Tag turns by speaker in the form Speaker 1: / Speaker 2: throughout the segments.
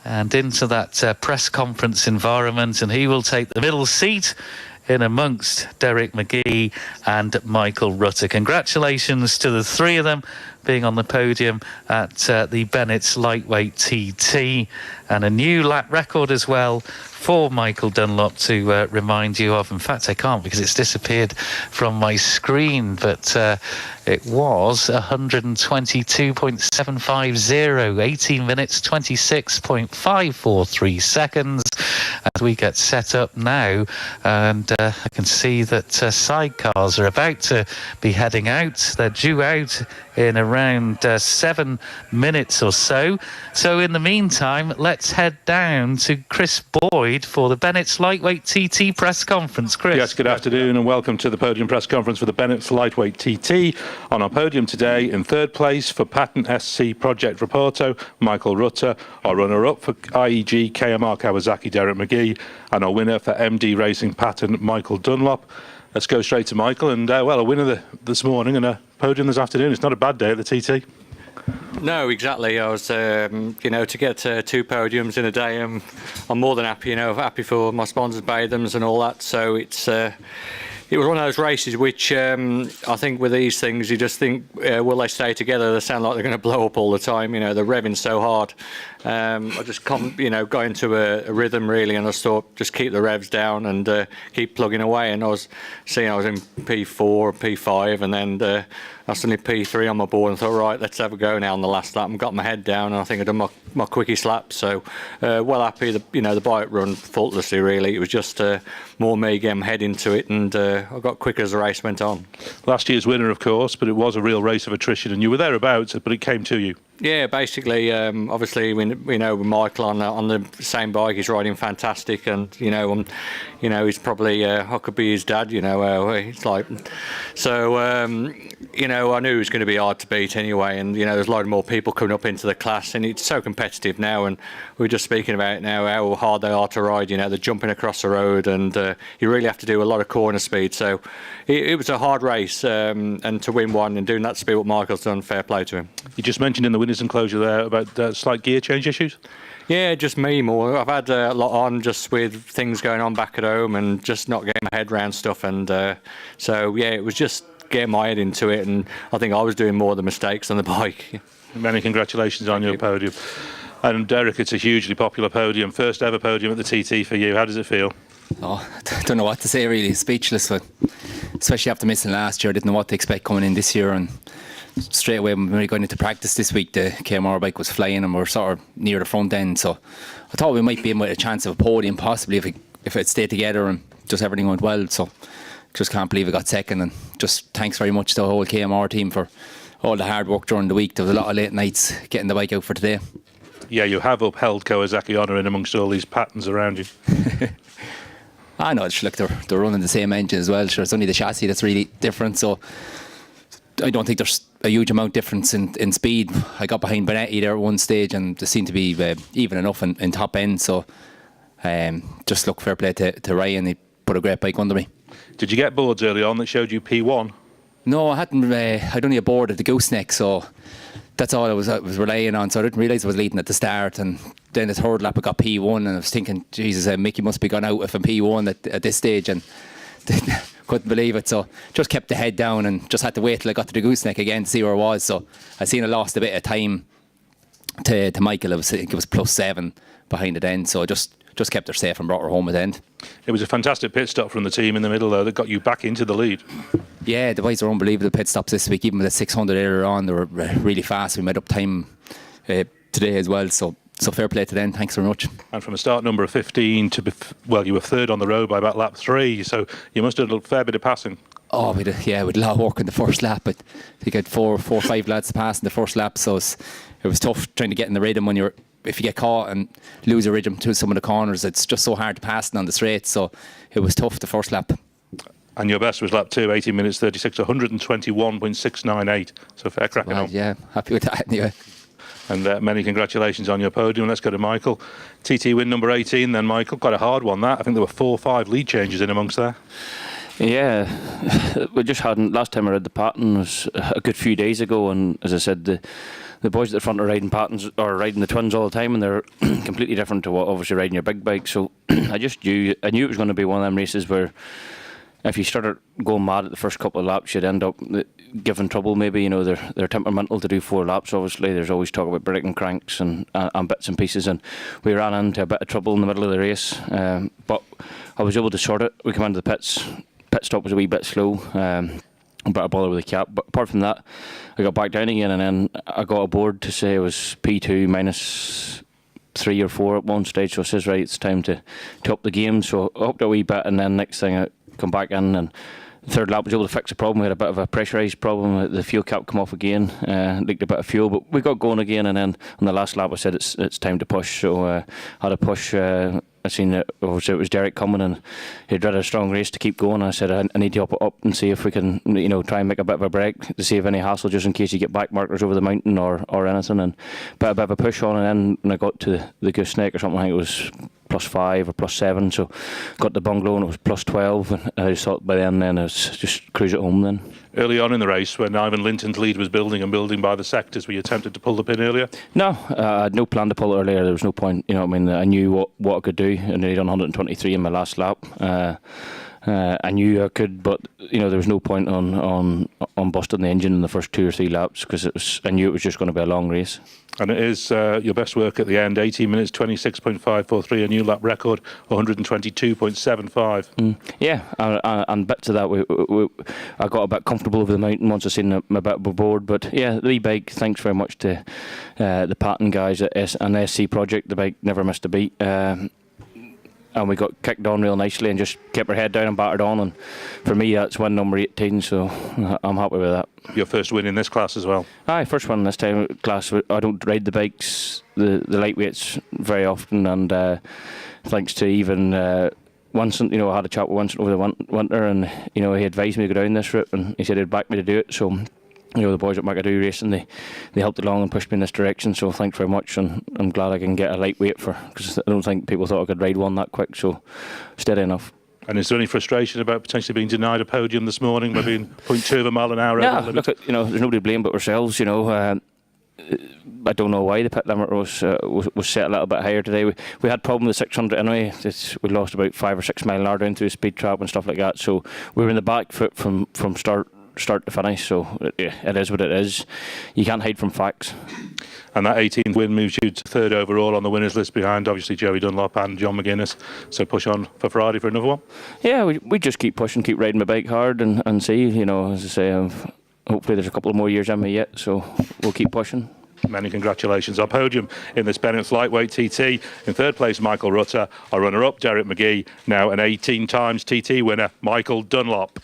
Speaker 1: and into that press conference environment, and he will take the middle seat in amongst Derek McGee and Michael Rutter. Congratulations to the three of them being on the podium at the Bennetts lightweight TT, and a new lap record as well for Michael Dunlop to remind you of. In fact, I can't because it's disappeared from my screen, but it was 122.750, 18 minutes 26.543 seconds as we get set up now. And I can see that sidecars are about to be heading out. They're due out in around 7 minutes or so. So in the meantime, let's head down to Chris Boyd for the Bennetts Lightweight TT press conference. Chris.
Speaker 2: Yes, good afternoon and welcome to the podium press conference for the Bennetts Lightweight TT. On our podium today, in third place for Patent SC Project Raporto, Michael Rutter. Our runner-up for IEG KMR Kawasaki, Derek McGee. And our winner for MD Racing Patent, Michael Dunlop. Let's go straight to Michael. And, well, a winner this morning and a podium this afternoon. It's not a bad day at the TT.
Speaker 3: No, exactly. I was, to get 2 podiums in a day, I'm more than happy. Happy for my sponsors, Bathams and all that. So it was one of those races which I think with these things you just think, will they stay together? They sound like they're going to blow up all the time. They're revving so hard. I just got into a rhythm really, and I just thought just keep the revs down and keep plugging away. And I was seeing I was in P4, P5, and then I was suddenly P3 on my board and thought, right, let's have a go now on the last lap, and got my head down, and I think I'd done my quickiest lap. So well happy. The bike run faultlessly really. It was just more me getting my head into it, and I got quicker as the race went on.
Speaker 2: Last year's winner, of course, but it was a real race of attrition, and you were thereabouts, but it came to you.
Speaker 3: Yeah, basically, obviously, we know with Michael on the same bike, he's riding fantastic, and he's probably I could be his dad. It's like so. I knew it was going to be hard to beat anyway, and there's a lot more people coming up into the class, and it's so competitive now. And we're just speaking about it now how hard they are to ride. They're jumping across the road, and you really have to do a lot of corner speed. So it was a hard race, and to win one and doing that speed, what Michael's done, fair play to him.
Speaker 2: You just mentioned in the winners' enclosure there about slight gear change issues.
Speaker 3: Yeah, just me more. I've had a lot on just with things going on back at home and just not getting my head around stuff. And so, yeah, it was just getting my head into it. And I think I was doing more of the mistakes on the bike.
Speaker 2: Many congratulations on your podium. And Derek, it's a hugely popular podium. First ever podium at the TT for you. How does it feel?
Speaker 4: Oh, I don't know what to say really. Speechless. Especially after missing last year. I didn't know what to expect coming in this year. And straight away when we were going into practice this week, the KMR bike was flying and we were sort of near the front end, so I thought we might be in with a chance of a podium possibly if it stayed together and just everything went well. So just can't believe we got second, and just thanks very much to the whole KMR team for all the hard work during the week. There was a lot of late nights getting the bike out for today. Yeah,
Speaker 2: you have upheld Kawasaki honour in amongst all these patents around you.
Speaker 4: I know, look, they're running the same engine as well. Sure, it's only the chassis that's really different, so I don't think there's a huge amount difference in speed. I got behind Bennetts there at one stage, and they seemed to be even enough in top end. So just look, fair play to Ryan. He put a great bike under me.
Speaker 2: Did you get boards early on that showed you P1?
Speaker 4: No, I hadn't. I'd only a board at the gooseneck, so that's all I was relying on. So I didn't realise I was leading at the start, and then the third lap I got P1, and I was thinking, Jesus, Mickey must be gone out if I'm P1 at this stage, and couldn't believe it. So just kept the head down and just had to wait till I got to the gooseneck again to see where I was. So I seen I lost a bit of time to Michael. I think it was +7 behind it then. So just kept her safe and brought her home at the end.
Speaker 2: It was a fantastic pit stop from the team in the middle though that got you back into the lead.
Speaker 4: Yeah, the boys were unbelievable pit stops this week. Even with the 600 earlier on, they were really fast. We made up time today as well. So fair play to them. Thanks very much. And
Speaker 2: from a start number of 15 to, you were third on the road by about lap 3. So you must have done a fair bit of passing.
Speaker 4: Oh, we had a lot of work in the first lap. But I think I had four or five lads to pass in the first lap. So it was tough trying to get in the rhythm when if you get caught and lose a rhythm to some of the corners. It's just so hard to pass on the straight. So it was tough the first lap.
Speaker 2: And your best was lap 2, 18 minutes 36, 121.698. So fair cracking on.
Speaker 4: Yeah, happy with that anyway.
Speaker 2: And many congratulations on your podium. Let's go to Michael. TT win number 18 then, Michael. Quite a hard one, that. I think there were 4 or 5 lead changes in amongst there.
Speaker 5: Yeah, we just hadn't. Last time I read the pattern was a good few days ago, and as I said, the the boys at the front are riding patterns or riding the twins all the time, and they're completely different to what obviously riding your big bike. So I knew it was going to be one of them races where if you started going mad at the first couple of laps, you'd end up giving trouble. Maybe, you know, they're temperamental to do 4 laps. Obviously, there's always talk about breaking cranks and bits and pieces, and we ran into a bit of trouble in the middle of the race. But I was able to sort it. We came into the pits. Pit stop was a wee bit slow. A bit of bother with the cap, but apart from that, I got back down again, and then I got a board to say it was P2 minus 3 or 4 at one stage. So I says, right, it's time to up the game. So I upped a wee bit, and then next thing I come back in, and third lap was able to fix the problem. We had a bit of a pressurised problem. The fuel cap come off again, leaked a bit of fuel, but we got going again. And then on the last lap, I said it's time to push. So I had a push. I seen it was Derek coming, and he'd read a strong race to keep going. I said I need to up it up and see if we can, you know, try and make a bit of a break to see if any hassle, just in case you get back markers over the mountain or anything, and put a bit of a push on. And then when I got to the gooseneck or something, I think it was +5 or +7. So got the bungalow and it was +12, and I just thought by then I was just cruise it home then.
Speaker 2: Early on in the race, when Ivan Linton's lead was building by the sectors, were you tempted to pull the pin earlier?
Speaker 5: No, I had no plan to pull it earlier. There was no point. You know, I mean, I knew what I could do, and I done 123 in my last lap. I knew I could, but you know, there was no point on busting the engine in the first 2 or 3 laps, because I knew it was just going to be a long race.
Speaker 2: And it is your best work at the end, 18 minutes 26.543, a new lap record, 122.75.
Speaker 5: Yeah, and bits of that I got a bit comfortable over the mountain once I seen my bit aboard. But yeah, the bike, thanks very much to the Patton guys at an SC project. The bike never missed a beat. And we got kicked on real nicely and just kept our head down and battered on. And for me, that's win number 18, so I'm happy with that.
Speaker 2: Your first win in this class as well?
Speaker 5: Aye, first one this time class. I don't ride the bikes, the lightweights, very often, and thanks to even Winston, you know, I had a chat with Winston over the winter, and you know, he advised me to go down this route, and he said he'd back me to do it. So, you know, the boys at McAdoo Racing, they helped along and pushed me in this direction, so thanks very much, and I'm glad I can get a lightweight because I don't think people thought I could ride one that quick, so steady enough.
Speaker 2: And is there any frustration about potentially being denied a podium this morning by being 0.2 of a mile an hour?
Speaker 5: Yeah, look, you know, there's nobody to blame but ourselves, you know. I don't know why the pit limit was set a little bit higher today. We had problem with the 600 anyway. We lost about 5 or 6 mile an hour down through a speed trap and stuff like that, so we were in the back foot from start to finish, so it is what it is. You can't hide from facts.
Speaker 2: And that 18th win moves you to 3rd overall on the winners list, behind obviously Joey Dunlop and John McGuinness. So push on for Friday for another one? Yeah,
Speaker 5: we just keep pushing, keep riding my bike hard, and see, you know, as I say, hopefully there's a couple of more years in me yet, so we'll keep pushing.
Speaker 2: Many congratulations. Our podium in this Bennetts lightweight TT. In 3rd place, Michael Rutter. Our runner-up, Derek McGee. Now an 18 times TT winner, Michael Dunlop.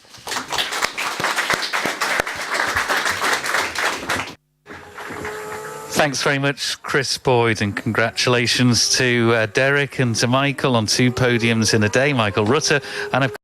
Speaker 1: Thanks very much, Chris Boyd, and congratulations to Derek and to Michael on 2 podiums in a day, Michael Rutter, and of